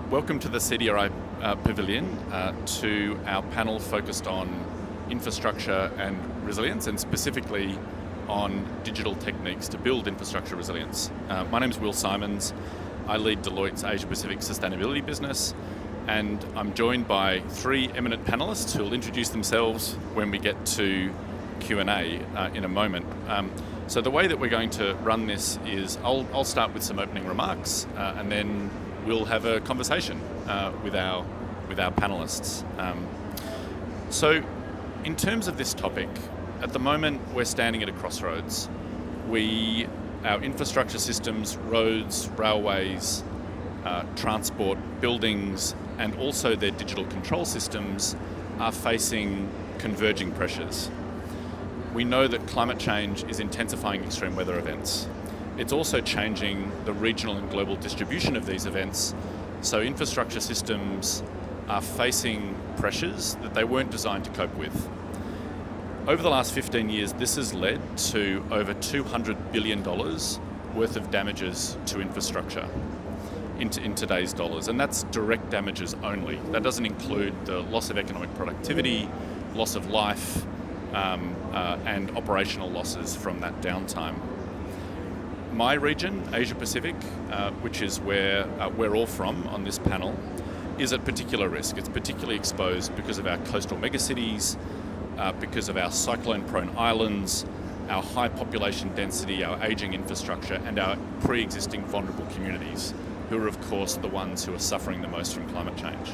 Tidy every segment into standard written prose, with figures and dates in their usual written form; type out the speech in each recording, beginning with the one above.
Welcome to the CDRI Pavilion, to our panel focused on infrastructure and resilience, and specifically on digital techniques to build infrastructure resilience. My name is Will Simons. I lead Deloitte's Asia Pacific Sustainability business, and I'm joined by three eminent panelists who will introduce themselves when we get to Q&A in a moment. So the way that we're going to run this is I'll start with some opening remarks, and then we'll have a conversation with our panelists. So in terms of this topic, at the moment we're standing at a crossroads. Our infrastructure systems, roads, railways, transport, buildings, and also their digital control systems are facing converging pressures. We know that climate change is intensifying extreme weather events. It's also changing the regional and global distribution of these events, so infrastructure systems are facing pressures that they weren't designed to cope with. Over the last 15 years, this has led to over $200 billion worth of damages to infrastructure in today's dollars, and that's direct damages only. That doesn't include the loss of economic productivity, loss of life, and operational losses from that downtime. My region, Asia Pacific, which is where we're all from on this panel, is at particular risk. It's particularly exposed because of our coastal megacities, because of our cyclone-prone islands, our high population density, our aging infrastructure, and our pre-existing vulnerable communities, who are of course the ones who are suffering the most from climate change.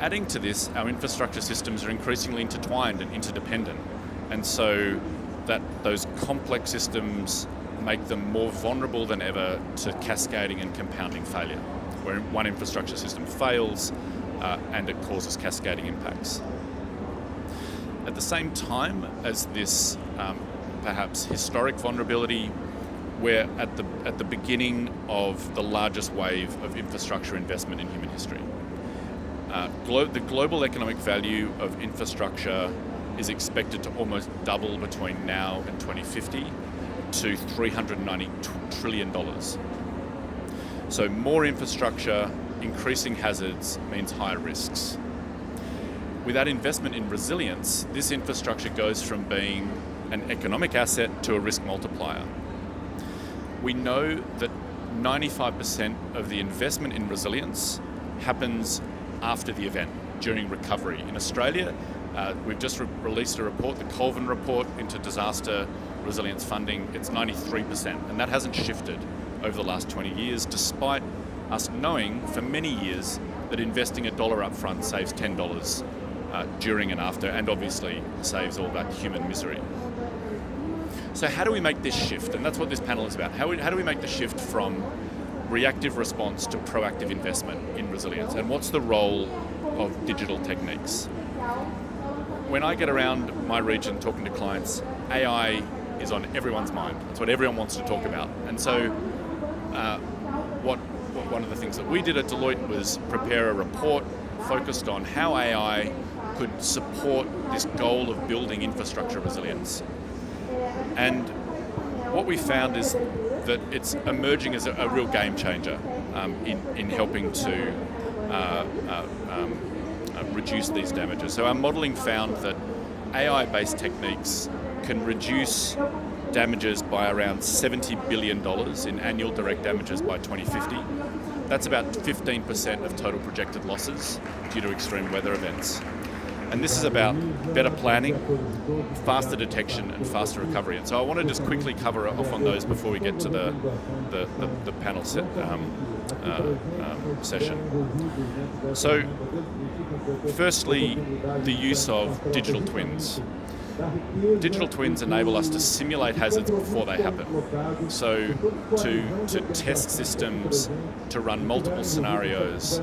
Adding to this, our infrastructure systems are increasingly intertwined and interdependent, and so that those complex systems make them more vulnerable than ever to cascading and compounding failure, where one infrastructure system fails and it causes cascading impacts. At the same time as this perhaps historic vulnerability, we're at the beginning of the largest wave of infrastructure investment in human history. The global economic value of infrastructure is expected to almost double between now and 2050 to $390 trillion. So more infrastructure, increasing hazards means higher risks. Without investment in resilience, this infrastructure goes from being an economic asset to a risk multiplier. We know that 95% of the investment in resilience happens after the event, during recovery. In Australia, we've just released a report, the Colvin report into disaster resilience funding. It's 93%, and that hasn't shifted over the last 20 years, despite us knowing for many years that investing $1 up front saves $10 during and after, and obviously saves all that human misery. So how do we make this shift? And that's what this panel is about. How do we make the shift from reactive response to proactive investment in resilience? And what's the role of digital techniques? When I get around my region talking to clients, AI is on everyone's mind. It's what everyone wants to talk about. And so one of the things that we did at Deloitte was prepare a report focused on how AI could support this goal of building infrastructure resilience. And what we found is that it's emerging as a real game changer in helping to reduce these damages. So our modelling found that AI-based techniques can reduce damages by around $70 billion in annual direct damages by 2050. That's about 15% of total projected losses due to extreme weather events. And this is about better planning, faster detection, and faster recovery. And so I want to just quickly cover off on those before we get to the panel session. So, firstly, the use of digital twins. Digital twins enable us to simulate hazards before they happen. So to test systems, to run multiple scenarios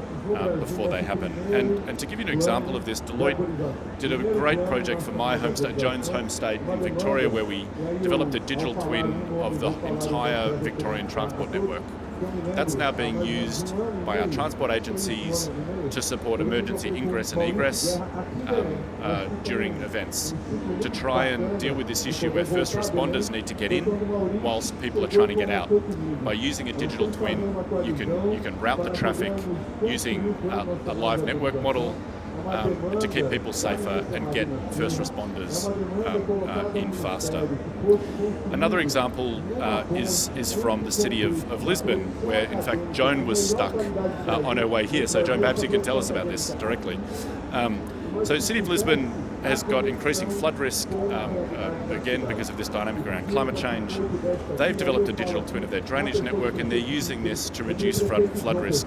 before they happen. And to give you an example of this, Deloitte did a great project for my home state, Joan's home state in Victoria, where we developed a digital twin of the entire Victorian transport network That's now being used by our transport agencies to support emergency ingress and egress during events, to try and deal with this issue where first responders need to get in whilst people are trying to get out. By using a digital twin, you can route the traffic using a live network model to keep people safer and get first responders in faster. Another example is from the city of Lisbon, where in fact Joan was stuck on her way here. So Joan, perhaps you can tell us about this directly. So the city of Lisbon has got increasing flood risk, again because of this dynamic around climate change. They've developed a digital twin of their drainage network, and they're using this to reduce flood risk.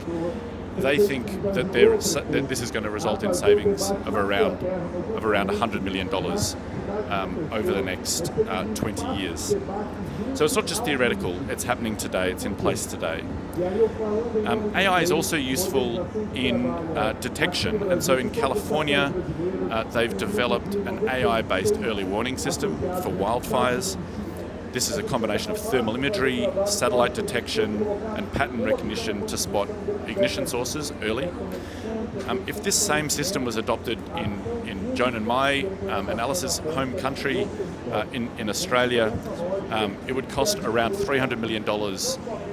They think that this is going to result in savings of around $100 million over the next 20 years. So it's not just theoretical, it's happening today, it's in place today. AI is also useful in detection, and so in California they've developed an AI-based early warning system for wildfires. This is a combination of thermal imagery, satellite detection, and pattern recognition to spot ignition sources early. If this same system was adopted in Joan and my analysis home country in Australia, it would cost around $300 million,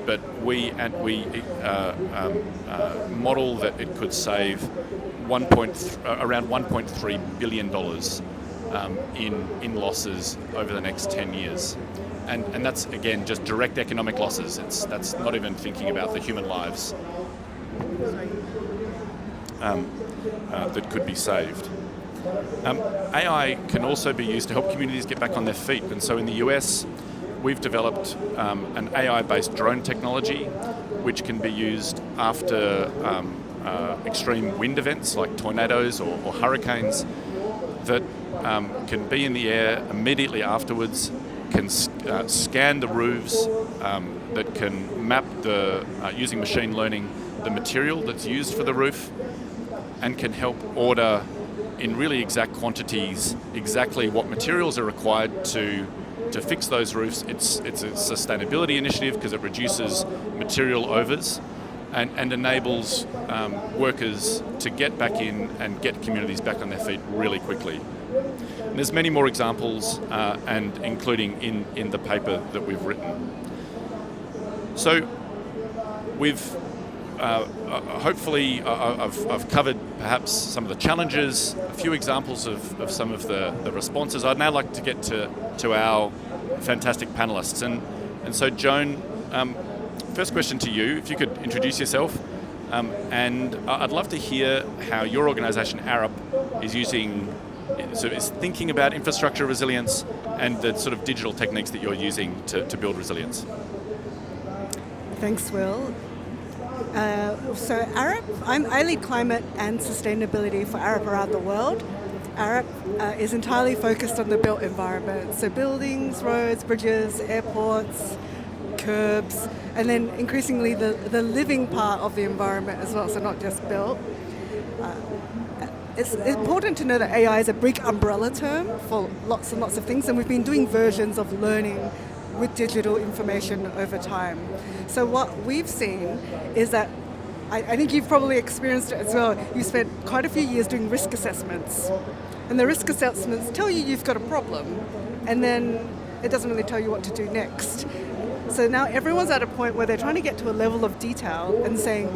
but we model that it could save around $1.3 billion in losses over the next 10 years. And that's, again, just direct economic losses. That's not even thinking about the human lives that could be saved. AI can also be used to help communities get back on their feet. And so in the US, we've developed an AI-based drone technology which can be used after extreme wind events like tornadoes or hurricanes that can be in the air immediately afterwards, can scan the roofs, that can map using machine learning, the material that's used for the roof, and can help order in really exact quantities exactly what materials are required to fix those roofs. It's a sustainability initiative because it reduces material overs and enables workers to get back in and get communities back on their feet really quickly. And there's many more examples, and including in the paper that we've written. So we've hopefully I've covered perhaps some of the challenges, a few examples of some of the responses. I'd now like to get to our fantastic panelists. And so Joan, first question to you, if you could introduce yourself, and I'd love to hear how your organisation, Arup, is thinking about infrastructure resilience and the sort of digital techniques that you're using to build resilience. Thanks, Will. So Arup, I lead climate and sustainability for Arup around the world. Arup is entirely focused on the built environment, so buildings, roads, bridges, airports, curbs, and then increasingly the living part of the environment as well, so not just built. It's important to know that AI is a big umbrella term for lots and lots of things, and we've been doing versions of learning with digital information over time. So what we've seen is that, I think you've probably experienced it as well, you spent quite a few years doing risk assessments, and the risk assessments tell you you've got a problem, and then it doesn't really tell you what to do next. So now everyone's at a point where they're trying to get to a level of detail and saying,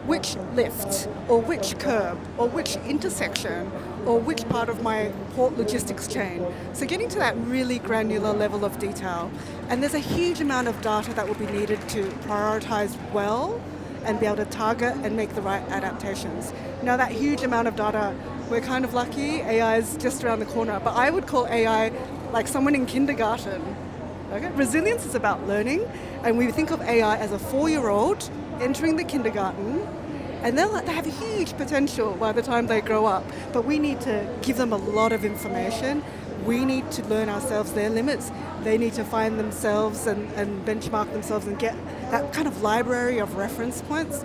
which lift, or which curb, or which intersection, or which part of my port logistics chain. So getting to that really granular level of detail. And there's a huge amount of data that will be needed to prioritize well and be able to target and make the right adaptations. Now that huge amount of data, we're kind of lucky, AI is just around the corner, but I would call AI like someone in kindergarten. Okay? Resilience is about learning, and we think of AI as a 4-year-old entering the kindergarten, and they have huge potential by the time they grow up, but we need to give them a lot of information. We need to learn ourselves their limits. They need to find themselves and benchmark themselves and get that kind of library of reference points.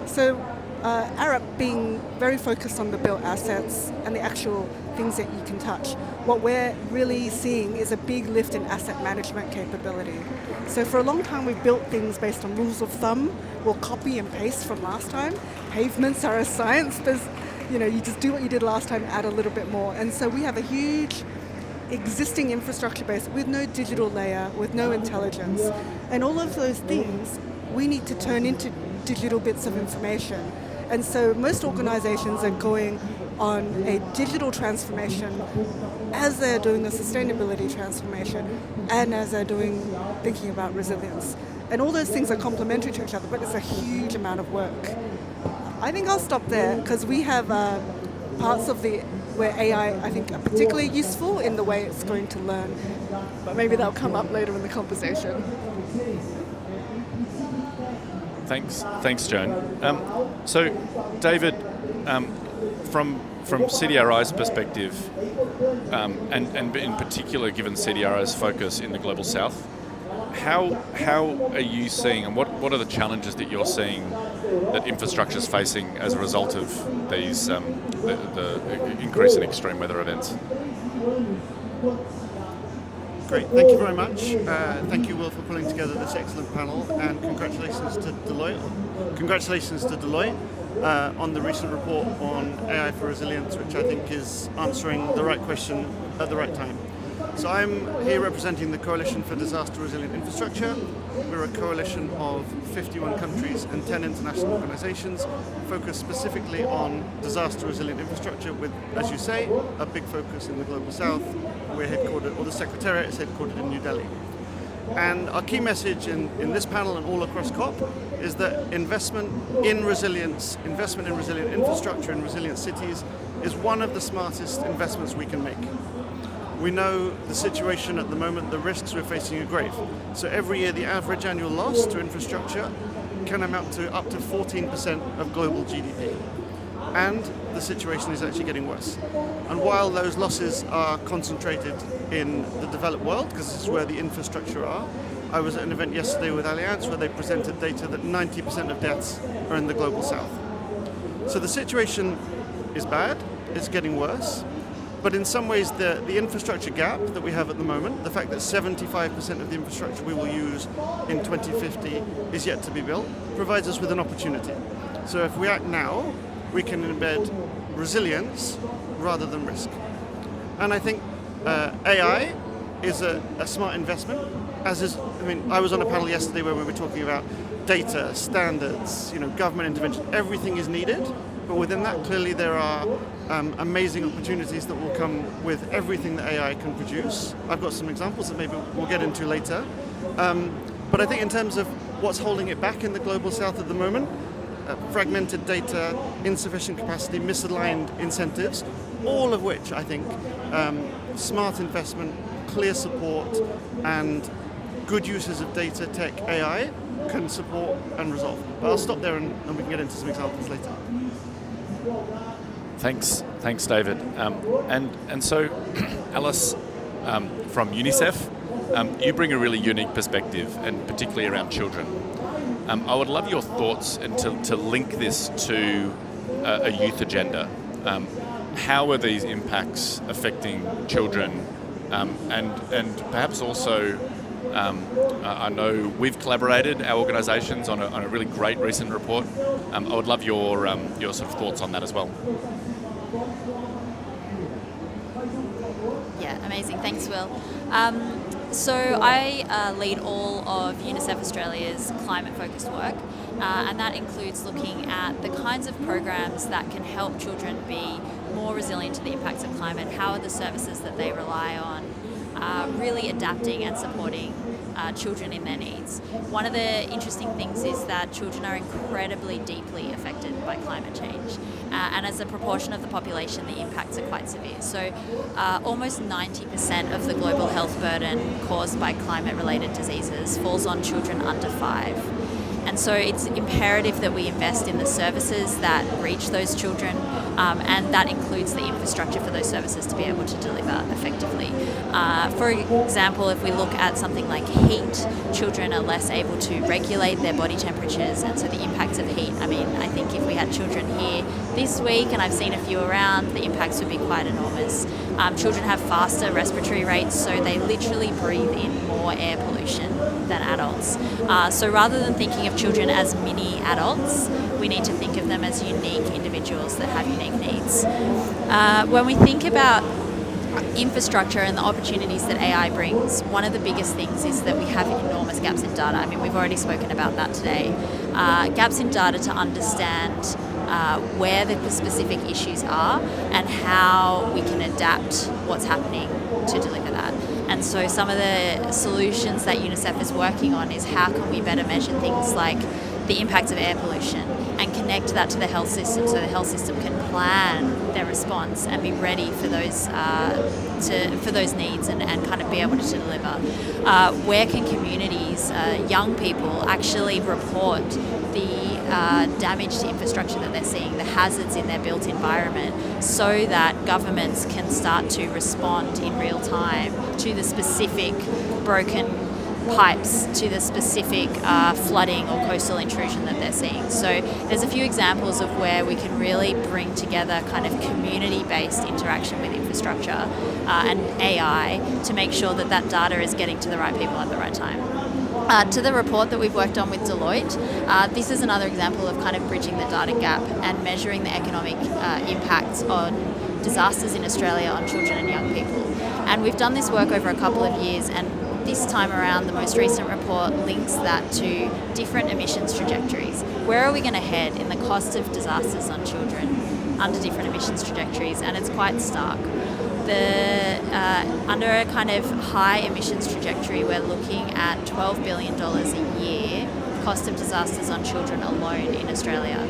So Arup being very focused on the built assets and the actual things that you can touch. What we're really seeing is a big lift in asset management capability. So for a long time we've built things based on rules of thumb. We'll copy and paste from last time. Pavements are a science. You just do what you did last time, add a little bit more. And so we have a huge existing infrastructure base with no digital layer, with no intelligence. And all of those things we need to turn into digital bits of information. And so most organizations are going on a digital transformation as they're doing a sustainability transformation and as they're thinking about resilience. And all those things are complementary to each other, but it's a huge amount of work. I think I'll stop there because we have parts of where AI, I think, are particularly useful in the way it's going to learn. But maybe that'll come up later in the conversation. Thanks, Joan. So, David, from CDRI's perspective, and in particular, given CDRI's focus in the Global South, how are you seeing, and what are the challenges that you're seeing that infrastructure is facing as a result of these the increase in extreme weather events? Great, thank you very much. Thank you, Will, for pulling together this excellent panel, and congratulations to Deloitte on the recent report on AI for resilience, which I think is answering the right question at the right time. So I'm here representing the Coalition for Disaster Resilient Infrastructure. We're a coalition of 51 countries and 10 international organizations focused specifically on disaster resilient infrastructure with, as you say, a big focus in the Global South. We're headquartered, or the Secretariat is headquartered in New Delhi. And our key message in this panel and all across COP is that investment in resilience, investment in resilient infrastructure and resilient cities is one of the smartest investments we can make. We know the situation at the moment, the risks we're facing are grave. So every year the average annual loss to infrastructure can amount to up to 14% of global GDP. And the situation is actually getting worse. And while those losses are concentrated in the developed world, because this is where the infrastructure are, I was at an event yesterday with Allianz where they presented data that 90% of deaths are in the Global South. So the situation is bad, it's getting worse. But in some ways, the infrastructure gap that we have at the moment, the fact that 75% of the infrastructure we will use in 2050 is yet to be built, provides us with an opportunity. So if we act now, we can embed resilience rather than risk. And I think AI is a smart investment, I was on a panel yesterday where we were talking about data, standards, government intervention, everything is needed. But within that, clearly there are amazing opportunities that will come with everything that AI can produce. I've got some examples that maybe we'll get into later. But I think in terms of what's holding it back in the Global South at the moment, fragmented data, insufficient capacity, misaligned incentives, all of which I think smart investment, clear support, and good uses of data, tech, AI can support and resolve. But I'll stop there and we can get into some examples later. Thanks, David. And so, Alice, from UNICEF, you bring a really unique perspective, and particularly around children. I would love your thoughts and to link this to a youth agenda. How are these impacts affecting children? And perhaps also, I know we've collaborated, our organisations, on a really great recent report. I would love your sort of thoughts on that as well. Yeah, amazing. Thanks, Will. So I lead all of UNICEF Australia's climate-focused work, and that includes looking at the kinds of programs that can help children be more resilient to the impacts of climate. How are the services that they rely on really adapting and supporting children in their needs? One of the interesting things is that children are incredibly deeply affected by climate change, and as a proportion of the population, the impacts are quite severe. So almost 90% of the global health burden caused by climate-related diseases falls on children under 5. And so it's imperative that we invest in the services that reach those children, and that includes the infrastructure for those services to be able to deliver effectively. For example, if we look at something like heat, children are less able to regulate their body temperatures, and so the impacts of heat, I mean, I think if we had children here this week, and I've seen a few around, the impacts would be quite enormous. Children have faster respiratory rates, so they literally breathe in more air pollution than adults. So rather than thinking of children as mini adults, we need to think of them as unique individuals that have unique needs. When we think about infrastructure and the opportunities that AI brings, one of the biggest things is that we have enormous gaps in data. I mean, we've already spoken about that today. Gaps in data to understand where the specific issues are and how we can adapt what's happening to deliver that. And so some of the solutions that UNICEF is working on is how can we better measure things like the impacts of air pollution and connect that to the health system so the health system can plan their response and be ready for those needs and kind of be able to deliver. Where can communities, young people, actually report the damage to infrastructure that they're seeing, the hazards in their built environment, so that governments can start to respond in real time to the specific broken pipes, to the specific flooding or coastal intrusion that they're seeing. So there's a few examples of where we can really bring together kind of community-based interaction with infrastructure and AI to make sure that that data is getting to the right people at the right time. To the report that we've worked on with Deloitte, this is another example of kind of bridging the data gap and measuring the economic impacts on disasters in Australia on children and young people. And we've done this work over a couple of years, and this time around, the most recent report links that to different emissions trajectories. Where are we going to head in the cost of disasters on children under different emissions trajectories? And it's quite stark. Under a kind of high emissions trajectory, we're looking at $12 billion a year cost of disasters on children alone in Australia.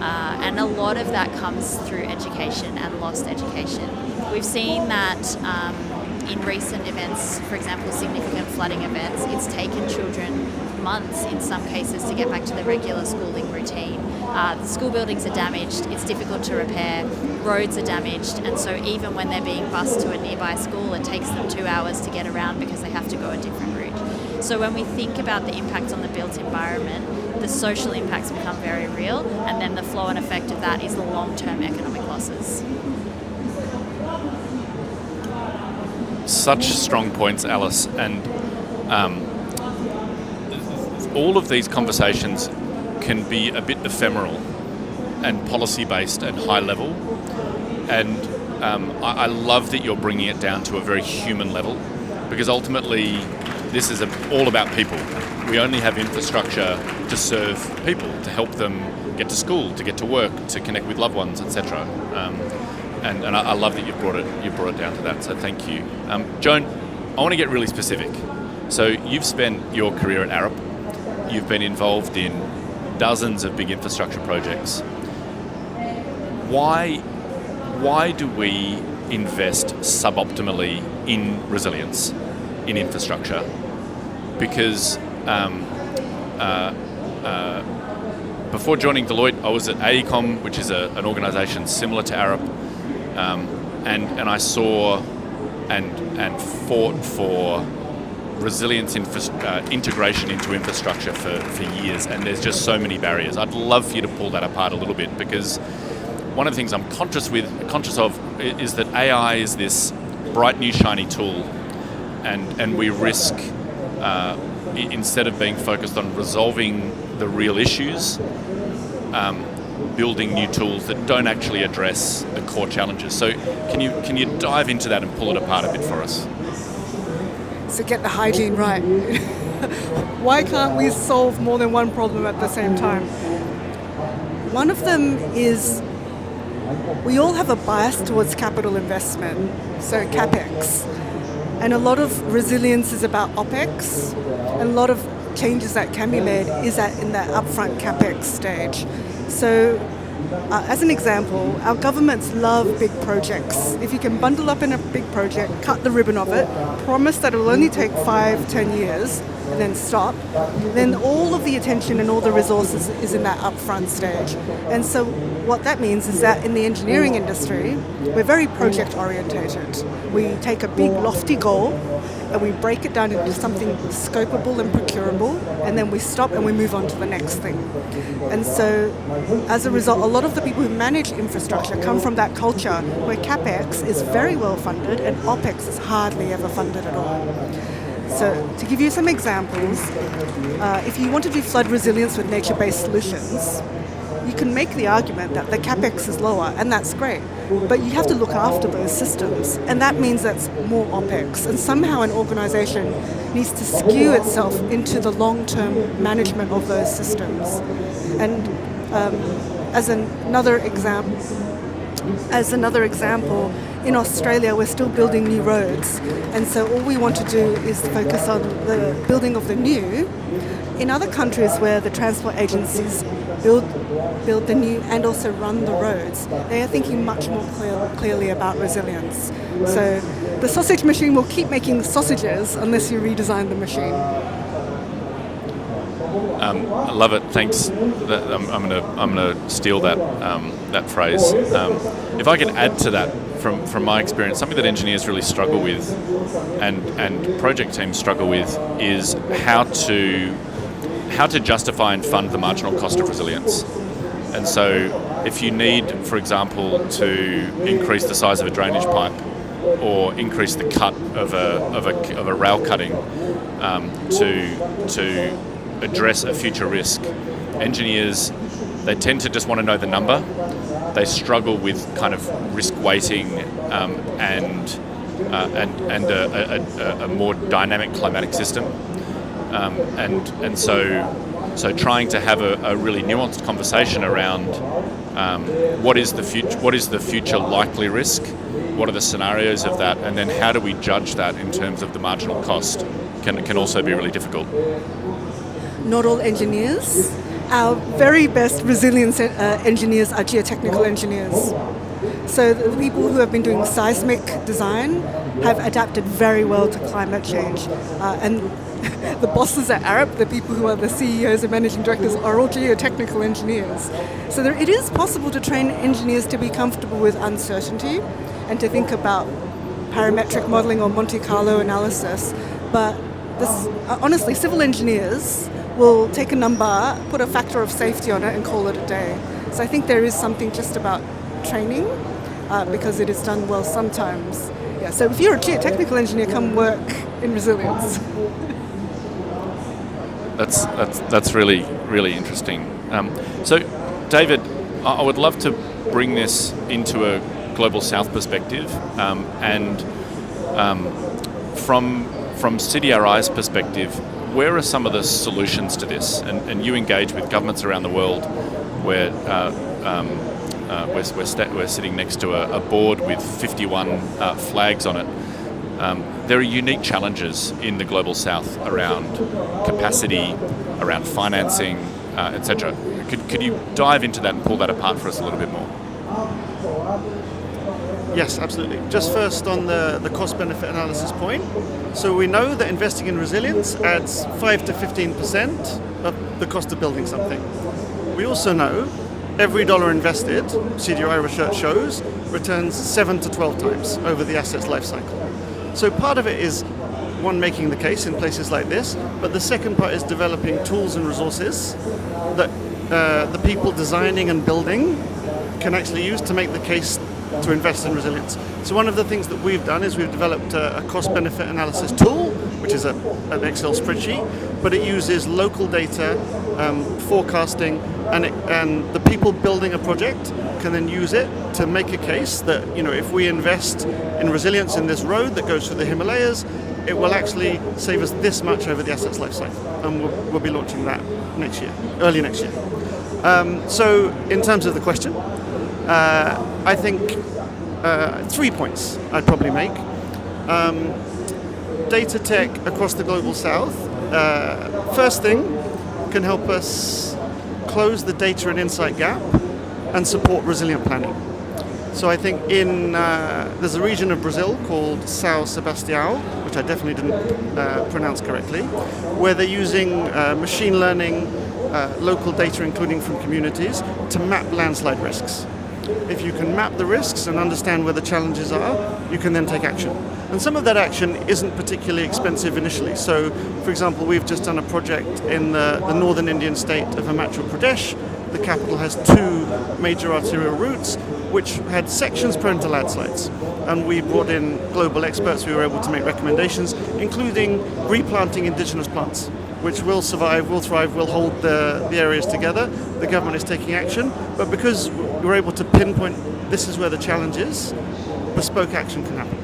And a lot of that comes through education and lost education. We've seen that in recent events, for example, significant flooding events, it's taken children months in some cases to get back to the regular schooling routine. The school buildings are damaged, it's difficult to repair, roads are damaged, and so even when they're being bused to a nearby school, it takes them 2 hours to get around because they have to go a different route. So when we think about the impacts on the built environment, the social impacts become very real, and then the flow and effect of that is the long-term economic losses. Such strong points, Alice, and all of these conversations can be a bit ephemeral and policy-based and high-level, and I love that you're bringing it down to a very human level, because ultimately this is all about people. We only have infrastructure to serve people, to help them get to school, to get to work, to connect with loved ones, etc. And I love that you brought it down to that, so thank you. Joan, I want to get really specific. So you've spent your career at Arup. You've been involved in dozens of big infrastructure projects. Why do we invest suboptimally in resilience, in infrastructure? Because before joining Deloitte, I was at AECOM, which is an organisation similar to Arup, and I saw and fought for resilience integration into infrastructure for years, and there's just so many barriers. I'd love for you to pull that apart a little bit, because one of the things I'm conscious of is that AI is this bright new shiny tool, and we risk instead of being focused on resolving the real issues, building new tools that don't actually address the core challenges. So can you dive into that and pull it apart a bit for us? So get the hygiene right. Why can't we solve more than one problem at the same time? One of them is we all have a bias towards capital investment, so CapEx. And a lot of resilience is about OpEx, and a lot of changes that can be made is in that upfront CapEx stage. So As an example, our governments love big projects. If you can bundle up in a big project, cut the ribbon of it, promise that it will only take 5-10 years, and then stop, then all of the attention and all the resources is in that upfront stage. And so what that means is that in the engineering industry, we're very project orientated. We take a big lofty goal and we break it down into something scopable and procurable, and then we stop and we move on to the next thing. And so as a result, a lot of the people who manage infrastructure come from that culture where CapEx is very well funded and OpEx is hardly ever funded at all. So to give you some examples, if you want to do flood resilience with nature-based solutions, you can make the argument that the CapEx is lower, and that's great. But you have to look after those systems, and that means that's more OpEx. And somehow an organization needs to skew itself into the long-term management of those systems. And as another example, in Australia, we're still building new roads, and so all we want to do is focus on the building of the new. In other countries where the transport agencies build the new and also run the roads, they are thinking much more clearly about resilience. So the sausage machine will keep making sausages unless you redesign the machine. I love it. Thanks. I'm gonna steal that phrase. If I could add to that, from my experience, something that engineers really struggle with, and project teams struggle with, is how to justify and fund the marginal cost of resilience. And so, if you need, for example, to increase the size of a drainage pipe, or increase the cut of a rail cutting to address a future risk, engineers, they tend to just want to know the number. They struggle with kind of risk weighting and a more dynamic climatic system, and so trying to have a really nuanced conversation around what is the future likely risk, what are the scenarios of that, and then how do we judge that in terms of the marginal cost can also be really difficult. Not all engineers. Our very best resilience engineers are geotechnical engineers. So the people who have been doing seismic design have adapted very well to climate change. And the bosses at Arup, the people who are the CEOs and managing directors, are all geotechnical engineers. So it is possible to train engineers to be comfortable with uncertainty and to think about parametric modeling or Monte Carlo analysis. But honestly, civil engineers will take a number, put a factor of safety on it and call it a day. So I think there is something just about training because it is done well sometimes. Yeah, so if you're a geotechnical engineer, come work in resilience. That's really, really interesting. So David, I would love to bring this into a Global South perspective, and from CDRI's perspective, where are some of the solutions to this? And you engage with governments around the world where we're sitting next to a board with 51 flags on it. There are unique challenges in the Global South around capacity, around financing, etc. Could you dive into that and pull that apart for us a little bit more? Yes, absolutely. Just first on the cost-benefit analysis point. So we know that investing in resilience adds 5 to 15% of the cost of building something. We also know every dollar invested, CDRI research shows, returns 7 to 12 times over the asset's life cycle. So part of it is, one, making the case in places like this, but the second part is developing tools and resources that the people designing and building can actually use to make the case to invest in resilience. So one of the things that we've done is we've developed a cost-benefit analysis tool, which is an Excel spreadsheet, but it uses local data, forecasting, and the people building a project can then use it to make a case that, if we invest in resilience in this road that goes through the Himalayas, it will actually save us this much over the asset's life cycle. And we'll be launching that early next year. So in terms of the question, I think 3 points I'd probably make. Data tech across the Global South, first thing, can help us close the data and insight gap and support resilient planning. So I think there's a region of Brazil called São Sebastião, which I definitely didn't pronounce correctly, where they're using machine learning, local data including from communities, to map landslide risks. If you can map the risks and understand where the challenges are, you can then take action. And some of that action isn't particularly expensive initially. So, for example, we've just done a project in the northern Indian state of Himachal Pradesh. The capital has 2 major arterial routes which had sections prone to landslides. And we brought in global experts who were able to make recommendations, including replanting indigenous plants, which will survive, will thrive, will hold the areas together. The government is taking action, but because we're able to pinpoint this is where the challenge is, bespoke action can happen.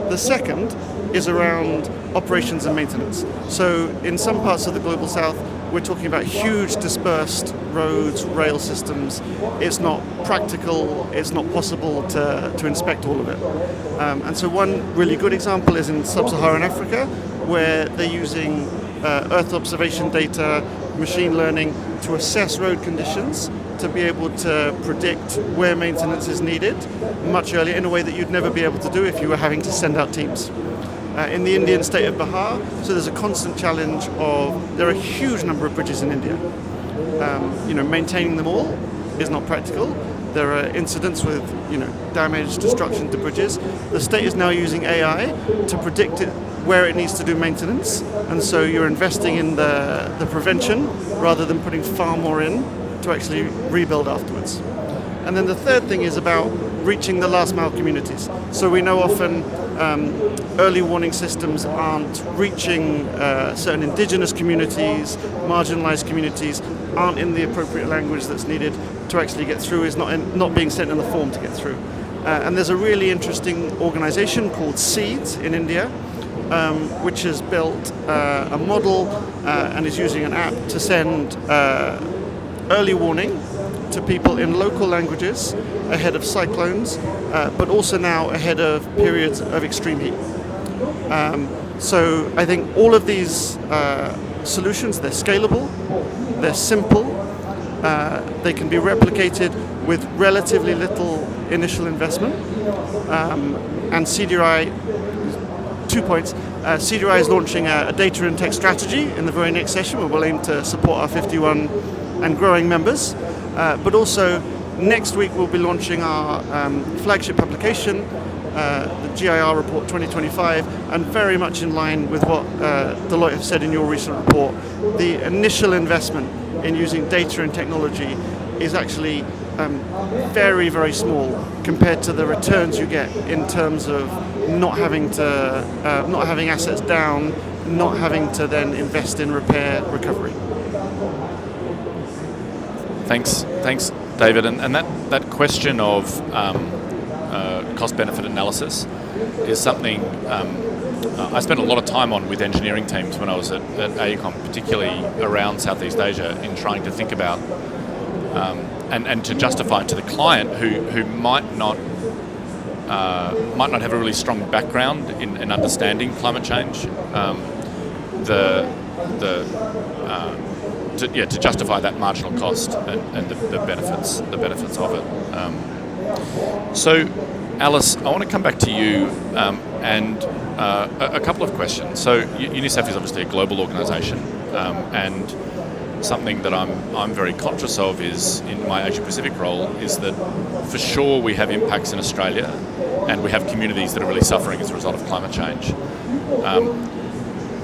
The second is around operations and maintenance. So in some parts of the global south, we're talking about huge dispersed roads, rail systems. It's not practical, it's not possible to inspect all of it. And so one really good example is in sub-Saharan Africa, where they're using Earth observation data, machine learning to assess road conditions, to be able to predict where maintenance is needed much earlier in a way that you'd never be able to do if you were having to send out teams. In the Indian state of Bihar, so there's a constant challenge of, there are a huge number of bridges in India. Maintaining them all is not practical. There are incidents with, damage, destruction to bridges. The state is now using AI to predict where it needs to do maintenance, and so you're investing in the prevention rather than putting far more in to actually rebuild afterwards. And then the third thing is about reaching the last mile communities. So we know often early warning systems aren't reaching certain indigenous communities, marginalized communities, aren't in the appropriate language that's needed to actually get through, is not being sent in the form to get through. And there's a really interesting organization called Seeds in India, which has built a model and is using an app to send early warning to people in local languages ahead of cyclones, but also now ahead of periods of extreme heat. So I think all of these solutions, they're scalable, they're simple, they can be replicated with relatively little initial investment, and CDRI, 2 points. CDRI is launching a data and tech strategy in the very next session, where we'll aim to support our 51 and growing members. But also, next week we'll be launching our flagship publication, the GIR Report 2025, and very much in line with what Deloitte have said in your recent report, the initial investment in using data and technology is actually very, very small compared to the returns you get in terms of not having assets down, not having to then invest in repair, recovery. Thanks, David. And that question of cost-benefit analysis is something I spent a lot of time on with engineering teams when I was at AECOM, particularly around Southeast Asia, in trying to think about and to justify it to the client who might not have a really strong background in understanding climate change. To justify that marginal cost and the benefits of it. So, Alice, I want to come back to you and a couple of questions. So, UNICEF is obviously a global organisation, and something that I'm very conscious of is, in my Asia Pacific role, is that for sure we have impacts in Australia, and we have communities that are really suffering as a result of climate change.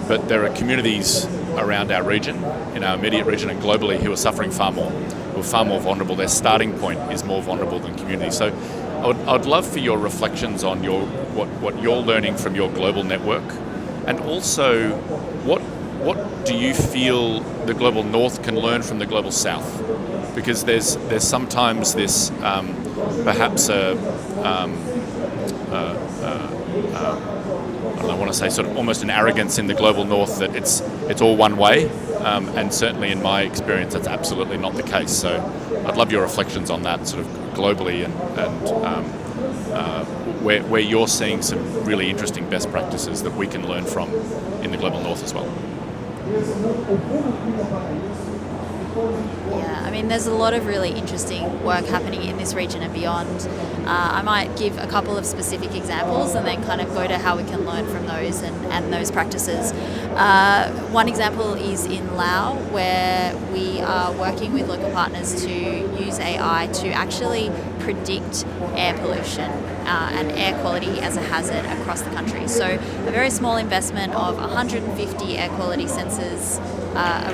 But there are communities around our region, in our immediate region and globally, who are suffering far more, who are far more vulnerable. Their starting point is more vulnerable than communities. So I'd love for your reflections on what you're learning from your global network, and also what do you feel the global north can learn from the global south? Because there's sometimes this perhaps I want to say sort of almost an arrogance in the global north that it's all one way, and certainly in my experience that's absolutely not the case. So I'd love your reflections on that sort of globally and where you're seeing some really interesting best practices that we can learn from in the global north as well. Yeah, I mean, there's a lot of really interesting work happening in this region and beyond. I might give a couple of specific examples and then kind of go to how we can learn from those and those practices. One example is in Laos, where we are working with local partners to use AI to actually predict air pollution and air quality as a hazard across the country. So a very small investment of 150 air quality sensors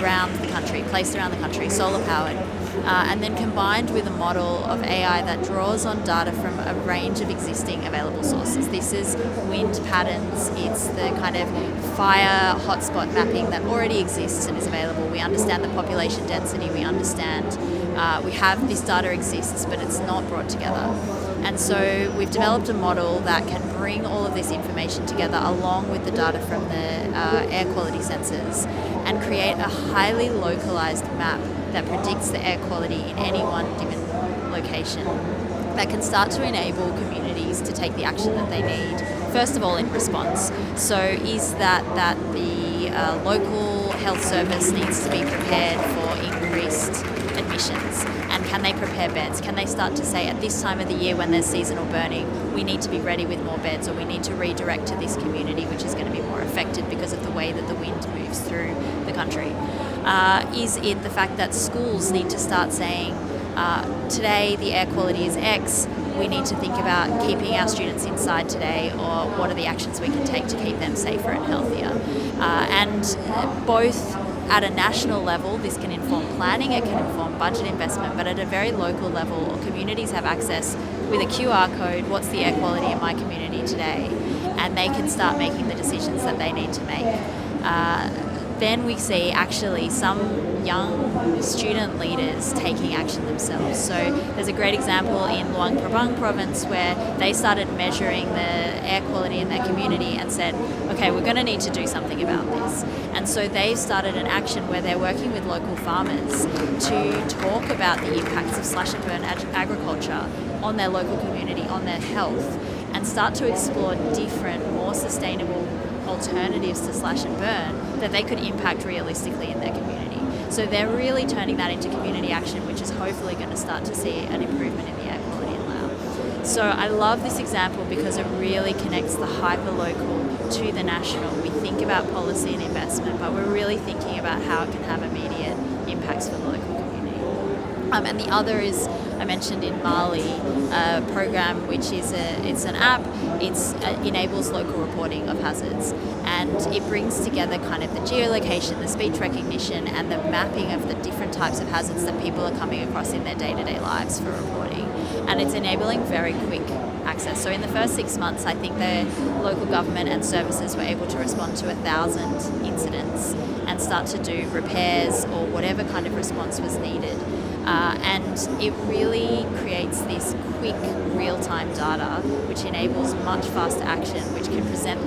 around the country, placed around the country, solar powered, and then combined with a model of AI that draws on data from a range of existing available sources. This is wind patterns, it's the kind of fire hotspot mapping that already exists and is available. We understand the population density, we understand we have this data exists, but it's not brought together. And so we've developed a model that can bring all of this information together along with the data from the air quality sensors and create a highly localized map that predicts the air quality in any one given location that can start to enable communities to take the action that they need, first of all in response. So is that the local health service needs to be prepared for increased admissions, and can they prepare beds? Can they start to say at this time of the year when there's seasonal burning, we need to be ready with more beds, or we need to redirect to this community which is going to be more affected because of the way that the wind moves through the country? Is it the fact that schools need to start saying today the air quality is X, we need to think about keeping our students inside today, or what are the actions we can take to keep them safer and healthier? And both at a national level, this can inform planning, it can inform budget investment, but at a very local level, communities have access with a QR code, what's the air quality in my community today? And they can start making the decisions that they need to make. Then we see actually some young student leaders taking action themselves. So there's a great example in Luang Prabang province where they started measuring the air quality in their community and said, okay, we're going to need to do something about this. And so they started an action where they're working with local farmers to talk about the impacts of slash and burn agriculture on their local community, on their health, and start to explore different, more sustainable alternatives to slash and burn that they could impact realistically in their community. So they're really turning that into community action, which is hopefully going to start to see an improvement in the air quality in Laos. So I love this example because it really connects the hyper-local to the national. We think about policy and investment, but we're really thinking about how it can have immediate impacts for the local community. And the other is, I mentioned in Mali, a program which is it's an app. It enables local reporting of hazards, and it brings together kind of the geolocation, the speech recognition, and the mapping of the different types of hazards that people are coming across in their day-to-day lives for reporting. And it's enabling very quick access. So in the first 6 months, I think the local government and services were able to respond to 1,000 incidents and start to do repairs or whatever kind of response was needed. And it really creates this quick real-time data which enables much faster action, which can prevent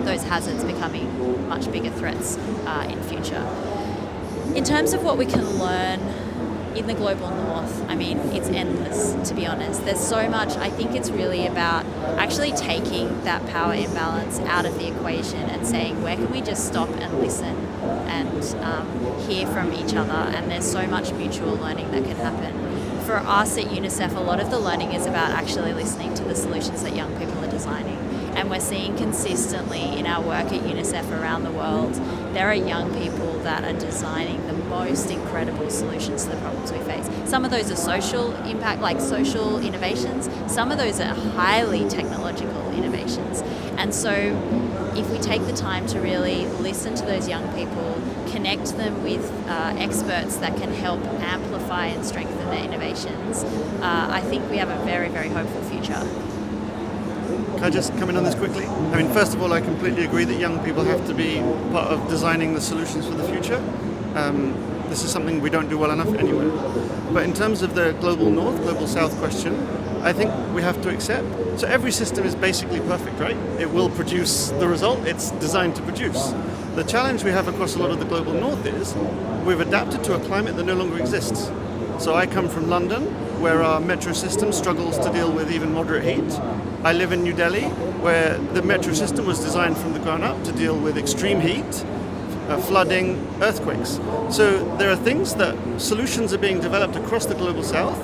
those hazards becoming much bigger threats in future. In terms of what we can learn in the global north, I mean, it's endless, to be honest. There's so much. I think it's really about actually taking that power imbalance out of the equation and saying, where can we just stop and listen and hear from each other? And there's so much mutual learning that can happen. For us at UNICEF, a lot of the learning is about actually listening to the solutions that young people are designing. And we're seeing consistently in our work at UNICEF around the world, there are young people that are designing the most incredible solutions to the problems we face. Some of those are social impact, like social innovations. Some of those are highly technological innovations. And so if we take the time to really listen to those young people, connect them with experts that can help amplify and strengthen their innovations, I think we have a very, very hopeful future. Can I just come in on this quickly? I mean, first of all, I completely agree that young people have to be part of designing the solutions for the future. This is something we don't do well enough anywhere. But in terms of the global north, global south question, I think we have to accept. So every system is basically perfect, right? It will produce the result it's designed to produce. The challenge we have across a lot of the global north is we've adapted to a climate that no longer exists. So I come from London, where our metro system struggles to deal with even moderate heat. I live in New Delhi, where the metro system was designed from the ground up to deal with extreme heat, flooding, earthquakes. So there are things solutions are being developed across the Global South,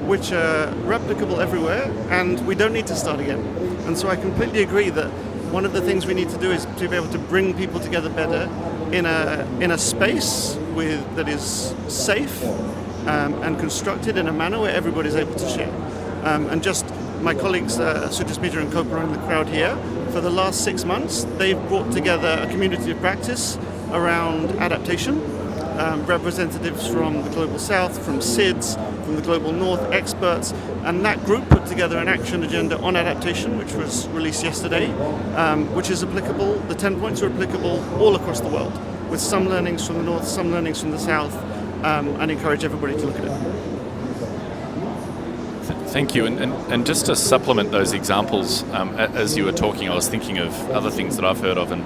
which are replicable everywhere, and we don't need to start again. And so I completely agree that one of the things we need to do is to be able to bring people together better in a space that is safe and constructed in a manner where everybody's able to share. And just my colleagues, Sujasmita and Copa, are in the crowd here. For the last 6 months, they've brought together a community of practice around adaptation. Representatives from the Global South, from SIDS, from the Global North, experts, and that group put together an action agenda on adaptation, which was released yesterday, which is applicable, the 10 points are applicable all across the world, with some learnings from the North, some learnings from the South, and encourage everybody to look at it. Thank you. And just to supplement those examples, as you were talking, I was thinking of other things that I've heard of. And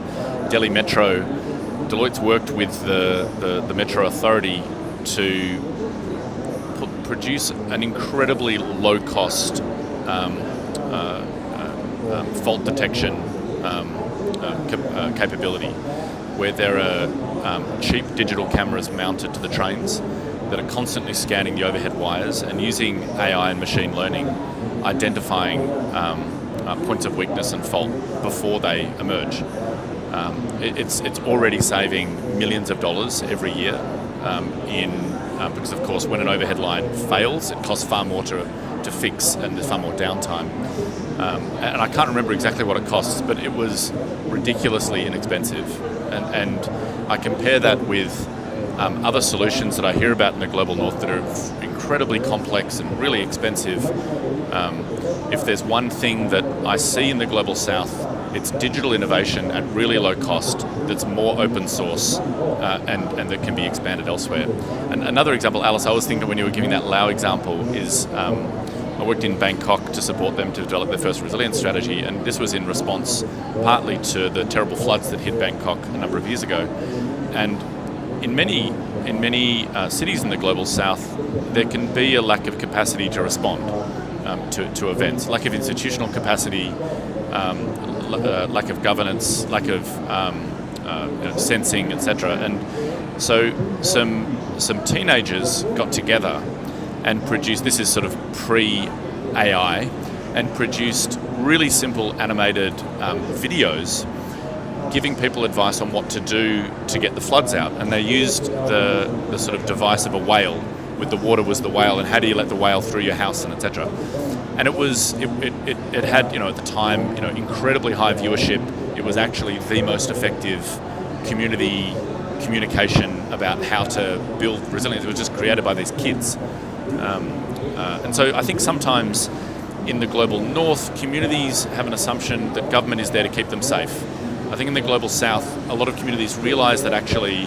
Delhi Metro, Deloitte's worked with the Metro Authority to produce an incredibly low-cost fault detection capability, where there are cheap digital cameras mounted to the trains that are constantly scanning the overhead wires and using AI and machine learning, identifying points of weakness and fault before they emerge. It's already saving millions of dollars every year because of course when an overhead line fails, it costs far more to fix and there's far more downtime. And I can't remember exactly what it costs, but it was ridiculously inexpensive. And I compare that with other solutions that I hear about in the Global North that are incredibly complex and really expensive. If there's one thing that I see in the Global South, it's digital innovation at really low cost that's more open source and that can be expanded elsewhere. And another example, Alice, I was thinking when you were giving that Lao example is I worked in Bangkok to support them to develop their first resilience strategy, and this was in response partly to the terrible floods that hit Bangkok a number of years ago. And in many cities in the Global South, there can be a lack of capacity to respond to events, lack of institutional capacity, lack of governance, lack of sensing, etc. And so some teenagers got together and produced, this is sort of pre-AI, and produced really simple animated videos giving people advice on what to do to get the floods out. And they used the sort of device of a whale, with the water was the whale, and how do you let the whale through your house, and etc. And it had, at the time, incredibly high viewership. It was actually the most effective community communication about how to build resilience. It was just created by these kids. And so I think sometimes in the Global North, communities have an assumption that government is there to keep them safe. I think in the Global South, a lot of communities realise that actually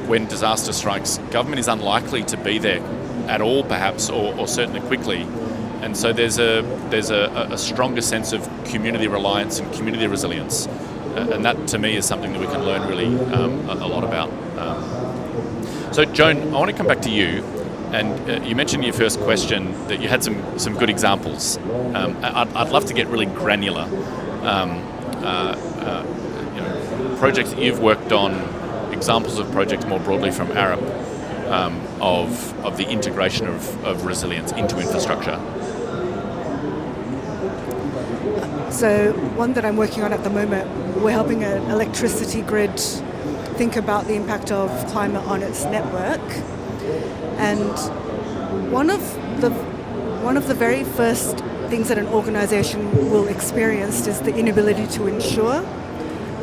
when disaster strikes, government is unlikely to be there at all perhaps, or certainly quickly. And so there's a stronger sense of community reliance and community resilience. And that to me is something that we can learn really a lot about. So Joan, I want to come back to you. And you mentioned in your first question that you had some good examples. I'd love to get really granular. Projects that you've worked on, examples of projects more broadly from Arup of the integration of resilience into infrastructure. So one that I'm working on at the moment, we're helping an electricity grid think about the impact of climate on its network. And one of the very first things that an organization will experience is the inability to insure.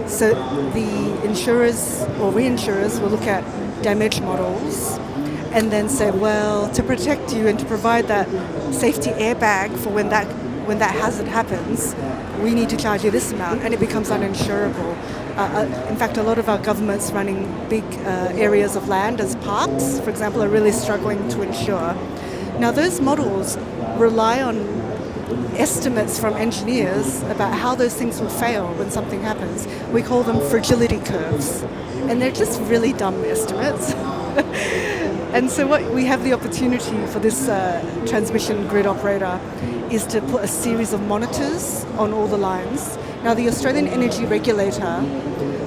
So the insurers or reinsurers will look at damage models and then say, well, to protect you and to provide that safety airbag for when that hazard happens, we need to charge you this amount, and it becomes uninsurable. In fact, a lot of our governments running big areas of land as parks, for example, are really struggling to insure. Now, those models rely on estimates from engineers about how those things will fail when something happens. We call them fragility curves, and they're just really dumb estimates. And so what we have the opportunity for this transmission grid operator is to put a series of monitors on all the lines. Now, the Australian Energy Regulator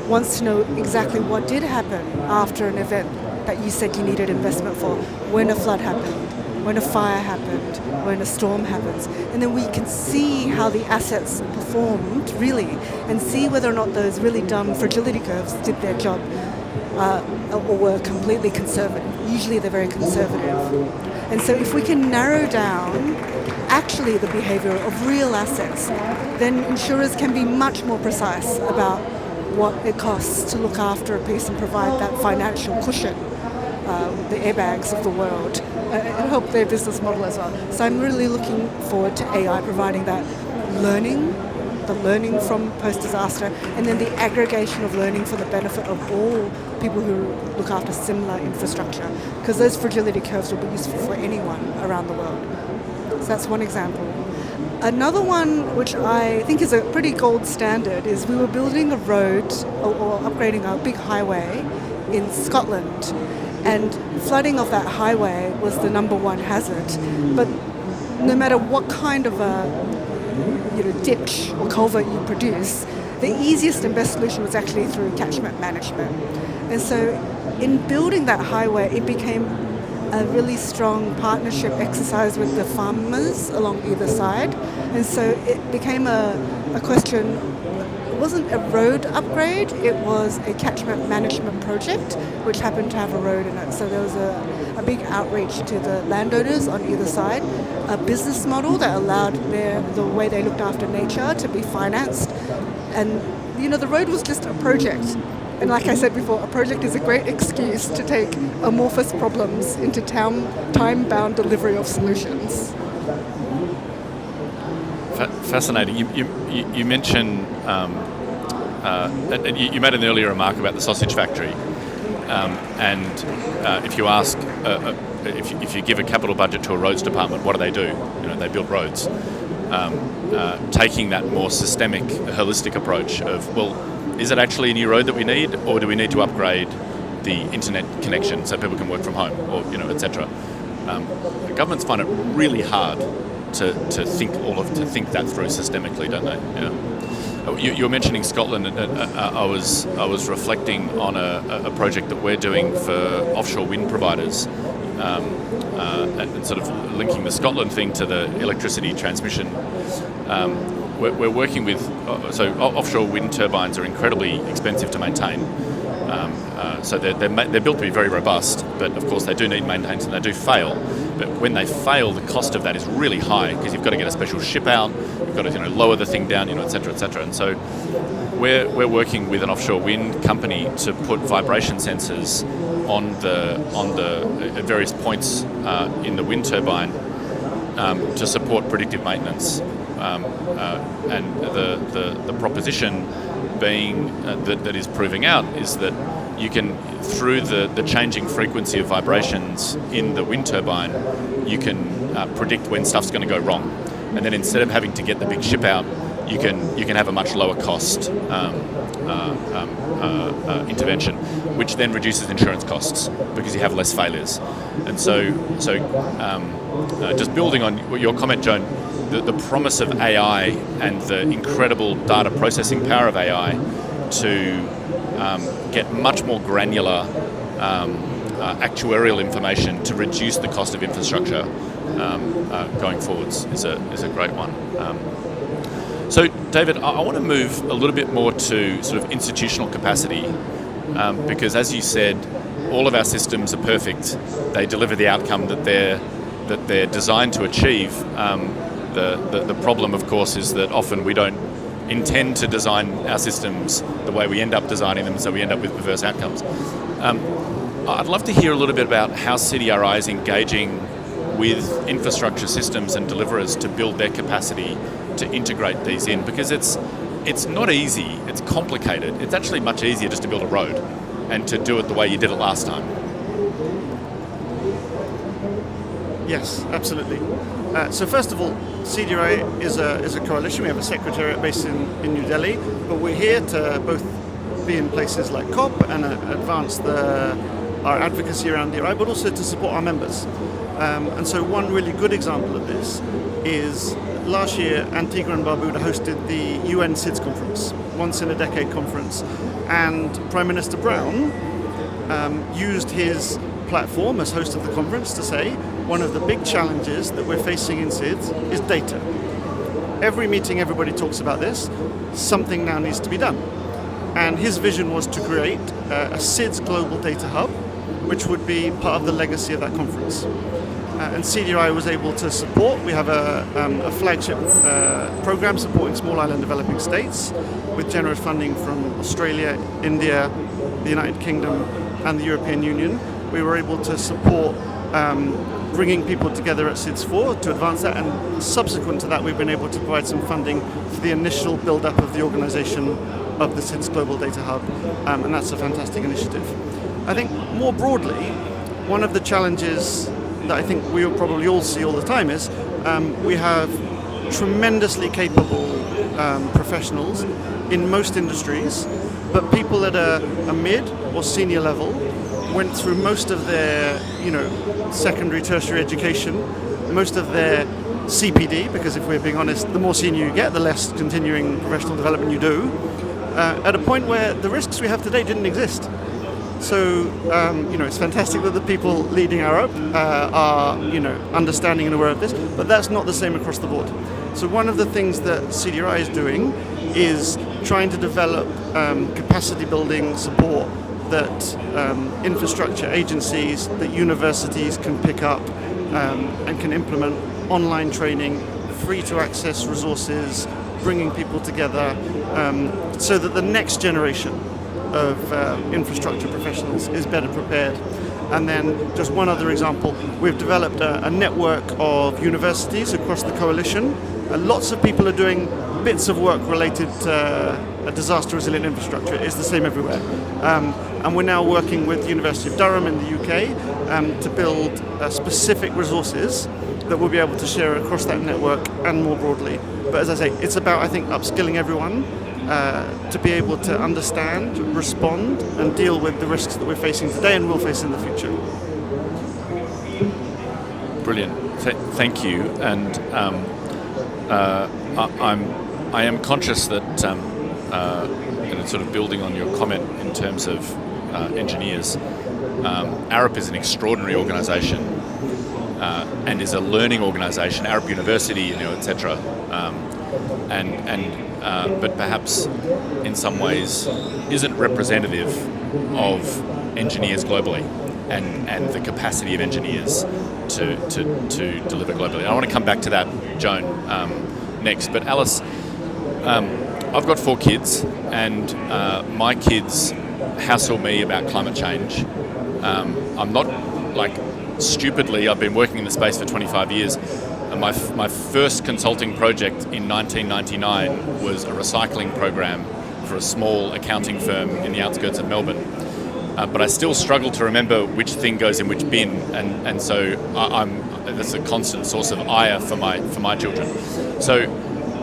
wants to know exactly what did happen after an event that you said you needed investment for, when a flood happened, when a fire happened, when a storm happens. And then we can see how the assets performed really and see whether or not those really dumb fragility curves did their job or were completely conservative. Usually they're very conservative. And so if we can narrow down actually the behavior of real assets, then insurers can be much more precise about what it costs to look after a piece and provide that financial cushion, the airbags of the world, and help their business model as well. So I'm really looking forward to AI providing that learning, the learning from post-disaster, and then the aggregation of learning for the benefit of all people who look after similar infrastructure, because those fragility curves will be useful for anyone around the world. So that's one example. Another one, which I think is a pretty gold standard, is we were building a road or upgrading a big highway in Scotland, and flooding of that highway was the number one hazard. But no matter what kind of a ditch or culvert you produce, the easiest and best solution was actually through catchment management. And so in building that highway, it became a really strong partnership exercise with the farmers along either side. And so it became a question. It wasn't a road upgrade, it was a catchment management project which happened to have a road in it. So there was a big outreach to the landowners on either side, a business model that allowed the way they looked after nature to be financed. And the road was just a project. And like I said before, a project is a great excuse to take amorphous problems into time-bound delivery of solutions. Fascinating. You mentioned, you made an earlier remark about the sausage factory, and if you ask, if you give a capital budget to a roads department, what do? They build roads. Taking that more systemic, holistic approach of, well, is it actually a new road that we need, or do we need to upgrade the internet connection so people can work from home, or etc. Governments find it really hard to think that through systemically, don't they? You were mentioning Scotland. I was reflecting on a project that we're doing for offshore wind providers, and sort of linking the Scotland thing to the electricity transmission. We're working with offshore wind turbines are incredibly expensive to maintain. So they're built to be very robust, but of course they do need maintenance and they do fail. But when they fail, the cost of that is really high because you've got to get a special ship out, you've got to lower the thing down, et cetera, et cetera. And so we're working with an offshore wind company to put vibration sensors on the at various points in the wind turbine to support predictive maintenance. And the proposition being that is proving out is that you can, through the changing frequency of vibrations in the wind turbine, you can predict when stuff's going to go wrong, and then instead of having to get the big ship out, you can have a much lower cost intervention, which then reduces insurance costs because you have less failures. And so just building on your comment, Joan, the promise of AI and the incredible data processing power of AI to get much more granular actuarial information to reduce the cost of infrastructure going forwards is a great one. So, David, I want to move a little bit more to sort of institutional capacity because, as you said, all of our systems are perfect. They deliver the outcome that they're designed to achieve. The problem, of course, is that often we don't intend to design our systems the way we end up designing them, so we end up with perverse outcomes. I'd love to hear a little bit about how CDRI is engaging with infrastructure systems and deliverers to build their capacity to integrate these in, because it's not easy, it's complicated. It's actually much easier just to build a road and to do it the way you did it last time. Yes, absolutely. So first of all, CDRI is a coalition. We have a secretariat based in New Delhi, but we're here to both be in places like COP and advance our advocacy around DRI, but also to support our members. And so one really good example of this is last year Antigua and Barbuda hosted the UN SIDS conference, once in a decade conference, and Prime Minister Brown used his platform as host of the conference to say one of the big challenges that we're facing in SIDS is data. Every meeting everybody talks about this, something now needs to be done. And his vision was to create a SIDS global data hub, which would be part of the legacy of that conference. And CDRI was able to support. We have a flagship program supporting small island developing states with generous funding from Australia, India, the United Kingdom, and the European Union. We were able to support bringing people together at SIDS4 to advance that, and subsequent to that we've been able to provide some funding for the initial build-up of the organisation of the SIDS Global Data Hub, and that's a fantastic initiative. I think more broadly, one of the challenges that I think we will probably all see all the time is we have tremendously capable professionals in most industries, but people at a mid or senior level went through most of their, secondary, tertiary education, most of their CPD, because if we're being honest, the more senior you get, the less continuing professional development you do, at a point where the risks we have today didn't exist. So, it's fantastic that the people leading our are, understanding and aware of this, but that's not the same across the board. So one of the things that CDRI is doing is trying to develop capacity building support that infrastructure agencies, that universities can pick up and can implement online training, free to access resources, bringing people together so that the next generation of infrastructure professionals is better prepared. And then just one other example, we've developed a network of universities across the coalition. Lots of people are doing bits of work related to disaster resilient infrastructure. It's the same everywhere. And we're now working with the University of Durham in the UK to build specific resources that we'll be able to share across that network and more broadly. But as I say, it's about, I think, upskilling everyone to be able to understand, respond, and deal with the risks that we're facing today and will face in the future. Brilliant. Thank you. And I am conscious that, sort of building on your comment in terms of engineers, Arup is an extraordinary organisation and is a learning organisation. Arup University, etc. But perhaps in some ways isn't representative of engineers globally and the capacity of engineers to deliver globally. I want to come back to that, Joan, next. But Alice, I've got 4 kids, and my kids hassle me about climate change. I'm not stupidly. I've been working in the space for 25 years. And my first consulting project in 1999 was a recycling program for a small accounting firm in the outskirts of Melbourne. But I still struggle to remember which thing goes in which bin, and so that's a constant source of ire for my children. So,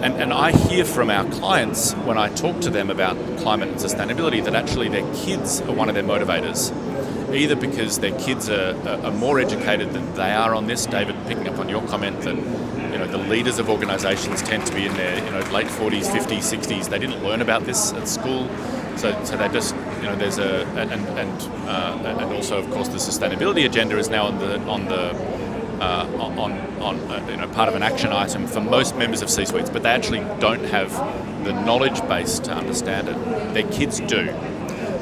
and I hear from our clients when I talk to them about climate and sustainability that actually their kids are one of their motivators, either because their kids are more educated than they are on this. David, picking up on your comment that the leaders of organisations tend to be in their late 40s, 50s, 60s. They didn't learn about this at school, so they just there's and also of course the sustainability agenda is now on part of an action item for most members of C-suites, but they actually don't have the knowledge base to understand it. Their kids do.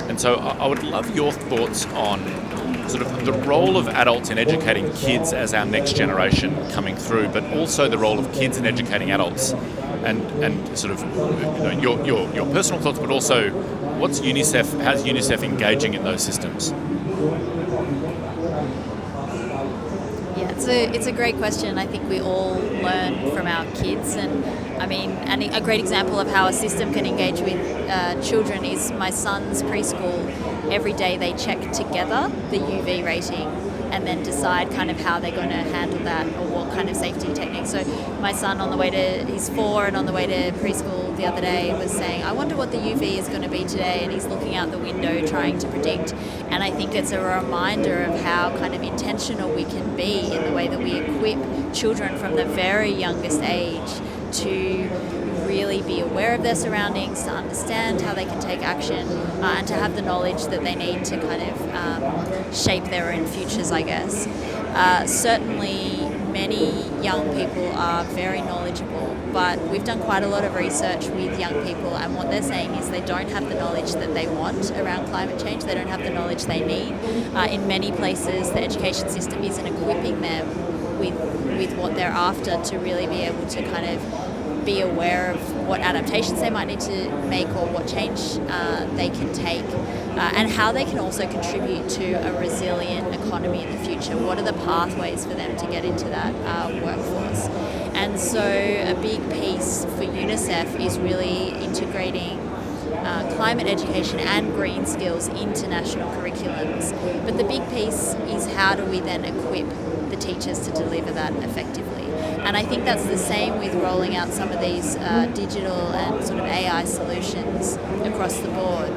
And so I would love your thoughts on sort of the role of adults in educating kids as our next generation coming through, but also the role of kids in educating adults, and sort of your personal thoughts, but also how's UNICEF engaging in those systems? Yeah, it's a great question. I think we all learn from our kids, and a great example of how a system can engage with children is my son's preschool. Every day they check together the UV rating and then decide kind of how they're going to handle that or what kind of safety techniques. So my son he's 4, and on the way to preschool the other day was saying, I wonder what the UV is going to be today, and he's looking out the window trying to predict. And I think it's a reminder of how kind of intentional we can be in the way that we equip children from the very youngest age to really be aware of their surroundings, to understand how they can take action, and to have the knowledge that they need to kind of shape their own futures, I guess. Certainly, many young people are very knowledgeable, but we've done quite a lot of research with young people, and what they're saying is they don't have the knowledge that they want around climate change. They don't have the knowledge they need. In many places, the education system isn't equipping them with what they're after to really be able to kind of be aware of what adaptations they might need to make or what change they can take, and how they can also contribute to a resilient economy in the future. What are the pathways for them to get into that workforce? And so a big piece for UNICEF is really integrating climate education and green skills into national curriculums. But the big piece is how do we then equip the teachers to deliver that effectively? And I think that's the same with rolling out some of these digital and sort of AI solutions across the board.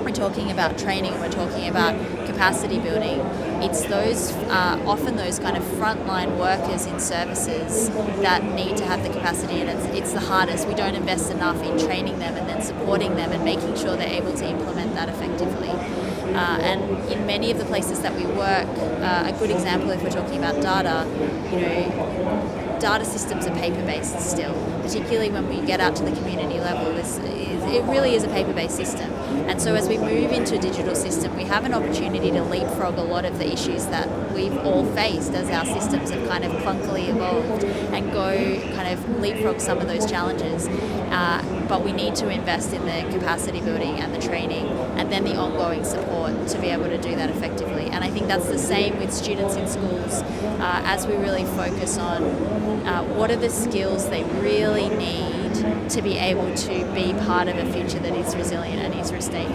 We're talking about training, we're talking about capacity building. It's those, often those kind of frontline workers in services that need to have the capacity, and it's the hardest. We don't invest enough in training them and then supporting them and making sure they're able to implement that effectively. And in many of the places that we work, a good example if we're talking about data, data systems are paper-based still, particularly when we get out to the community level. It really is a paper-based system. And so as we move into a digital system, we have an opportunity to leapfrog a lot of the issues that we've all faced as our systems have kind of clunkily evolved, and go kind of leapfrog some of those challenges. But we need to invest in the capacity building and the training and then the ongoing support to be able to do that effectively. And I think that's the same with students in schools, as we really focus on what are the skills they really need to be able to be part of a future that is resilient and is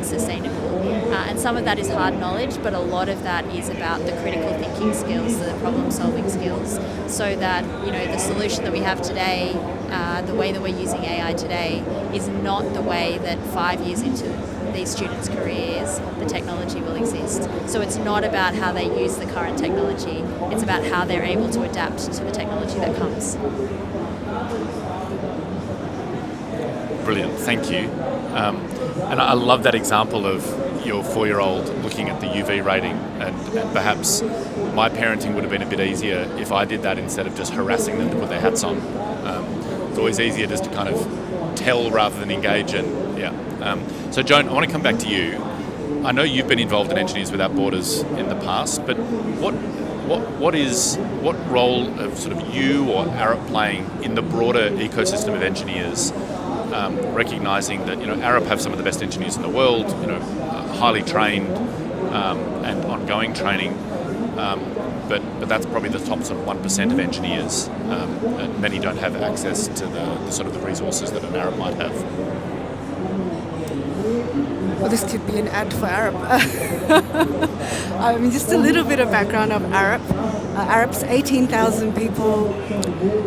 sustainable. And some of that is hard knowledge, but a lot of that is about the critical thinking skills, the problem solving skills, so that the solution that we have today, the way that we're using AI today, is not the way that 5 years into these students' careers the technology will exist. So it's not about how they use the current technology, it's about how they're able to adapt to the technology that comes. Brilliant, thank you. And I love that example of your 4-year-old looking at the UV rating, and perhaps my parenting would have been a bit easier if I did that instead of just harassing them to put their hats on. It's always easier just to kind of tell rather than engage. And so Joan, I want to come back to you. I know you've been involved in Engineers Without Borders in the past, but what role have sort of you or Arup playing in the broader ecosystem of engineers, recognising that Arup have some of the best engineers in the world, highly trained and ongoing training, but that's probably the top sort of 1% of engineers, and many don't have access to the sort of the resources that an Arup might have. Well, this could be an ad for Arup. I mean, just a little bit of background of Arup. Arup's 18,000 people.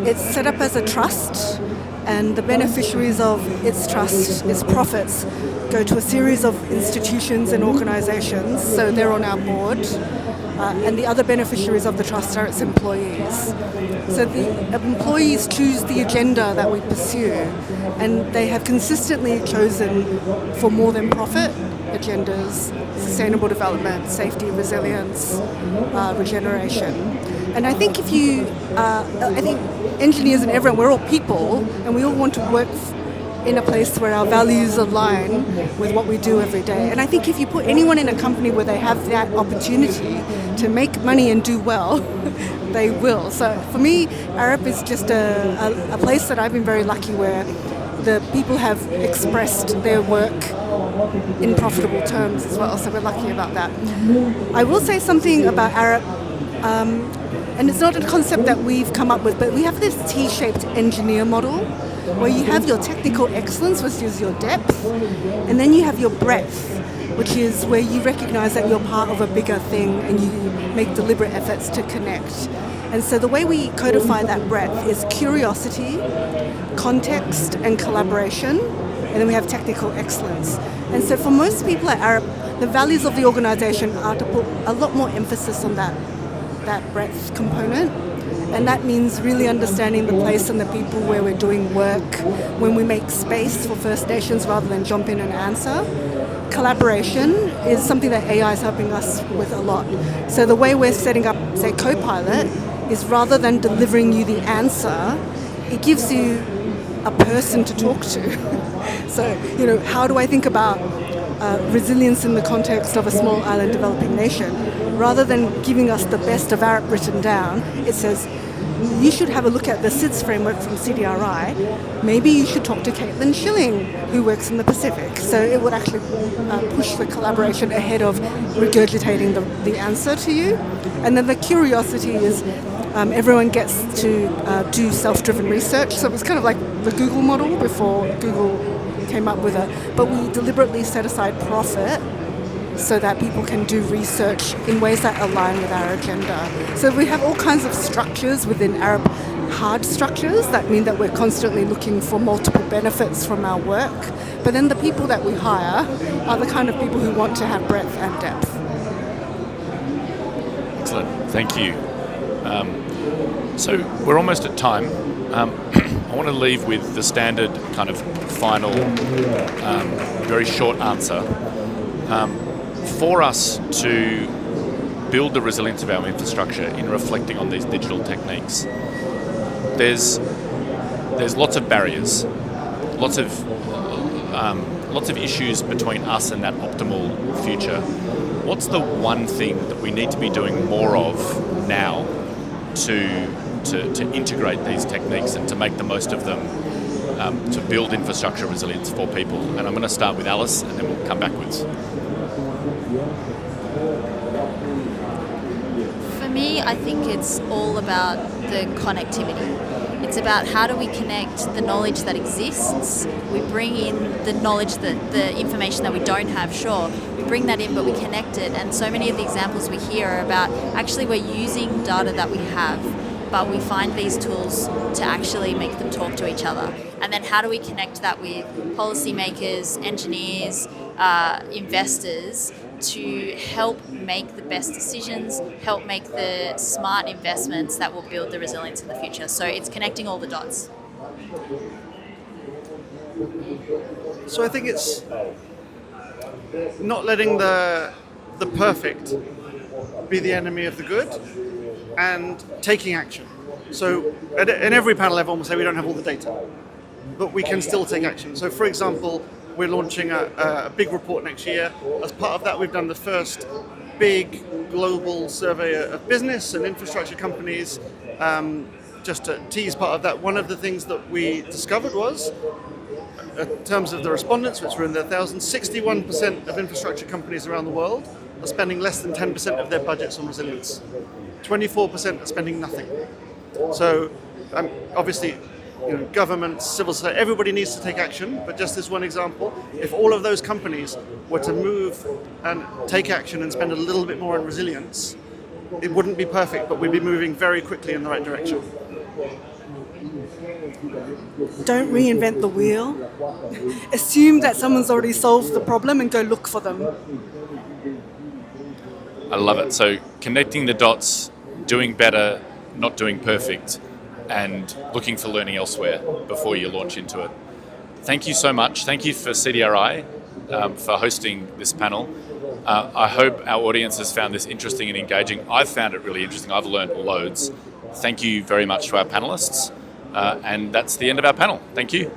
It's set up as a trust, and the beneficiaries of its trust, its profits, go to a series of institutions and organisations, so they're on our board. And the other beneficiaries of the trust are its employees. So the employees choose the agenda that we pursue, and they have consistently chosen for more than profit agendas: sustainable development, safety, resilience, regeneration. And I think I think engineers and everyone, we're all people, and we all want to work in a place where our values align with what we do every day. And I think if you put anyone in a company where they have that opportunity to make money and do well, they will. So for me, Arup is just a place that I've been very lucky, where the people have expressed their work in profitable terms as well. So we're lucky about that. I will say something about Arup, and it's not a concept that we've come up with, but we have this T-shaped engineer model, where you have your technical excellence, which is your depth, and then you have your breadth, which is where you recognize that you're part of a bigger thing and you make deliberate efforts to connect. And so the way we codify that breadth is curiosity, context, and collaboration, and then we have technical excellence. And so for most people at Arup, the values of the organization are to put a lot more emphasis on that breadth component. And that means really understanding the place and the people where we're doing work, when we make space for First Nations rather than jump in and answer. Collaboration is something that AI is helping us with a lot. So the way we're setting up, say, Copilot, is rather than delivering you the answer, it gives you a person to talk to. So, how do I think about resilience in the context of a small island developing nation? Rather than giving us the best of ARIP written down, it says, you should have a look at the SIDS framework from CDRI. Maybe you should talk to Caitlin Schilling, who works in the Pacific. So it would actually push the collaboration ahead of regurgitating the answer to you. And then the curiosity is everyone gets to do self-driven research. So it was kind of like the Google model before Google came up with it. But we deliberately set aside profit so that people can do research in ways that align with our agenda. So we have all kinds of structures within ARIP, hard structures that mean that we're constantly looking for multiple benefits from our work. But then the people that we hire are the kind of people who want to have breadth and depth. Excellent, thank you. So we're almost at time. I want to leave with the standard kind of final, very short answer. For us to build the resilience of our infrastructure in reflecting on these digital techniques, there's lots of barriers, lots of issues between us and that optimal future. What's the one thing that we need to be doing more of now to integrate these techniques and to make the most of them, to build infrastructure resilience for people? And I'm going to start with Alice, and then we'll come backwards. For me, I think it's all about the connectivity. It's about how do we connect the knowledge that exists. We bring in the knowledge, the information that we don't have, sure. We bring that in, but we connect it. And so many of the examples we hear are about actually we're using data that we have, but we find these tools to actually make them talk to each other. And then how do we connect that with policymakers, engineers, investors, to help make the best decisions, help make the smart investments that will build the resilience in the future. So it's connecting all the dots. So I think it's not letting the perfect be the enemy of the good and taking action. So in every panel everyone will say we don't have all the data, but we can still take action. So for example, we're launching a big report next year. As part of that, we've done the first big global survey of business and infrastructure companies. Just to tease part of that, one of the things that we discovered was, in terms of the respondents, which were in their thousands, 61% of infrastructure companies around the world are spending less than 10% of their budgets on resilience. 24% are spending nothing. So obviously, governments, civil society, everybody needs to take action. But just as one example, if all of those companies were to move and take action and spend a little bit more on resilience, it wouldn't be perfect, but we'd be moving very quickly in the right direction. Don't reinvent the wheel. Assume that someone's already solved the problem and go look for them. I love it. So connecting the dots, doing better, not doing perfect, and looking for learning elsewhere before you launch into it. Thank you so much. Thank you for CDRI for hosting this panel. I hope our audience has found this interesting and engaging. I've found it really interesting. I've learned loads. Thank you very much to our panelists. And that's the end of our panel. Thank you.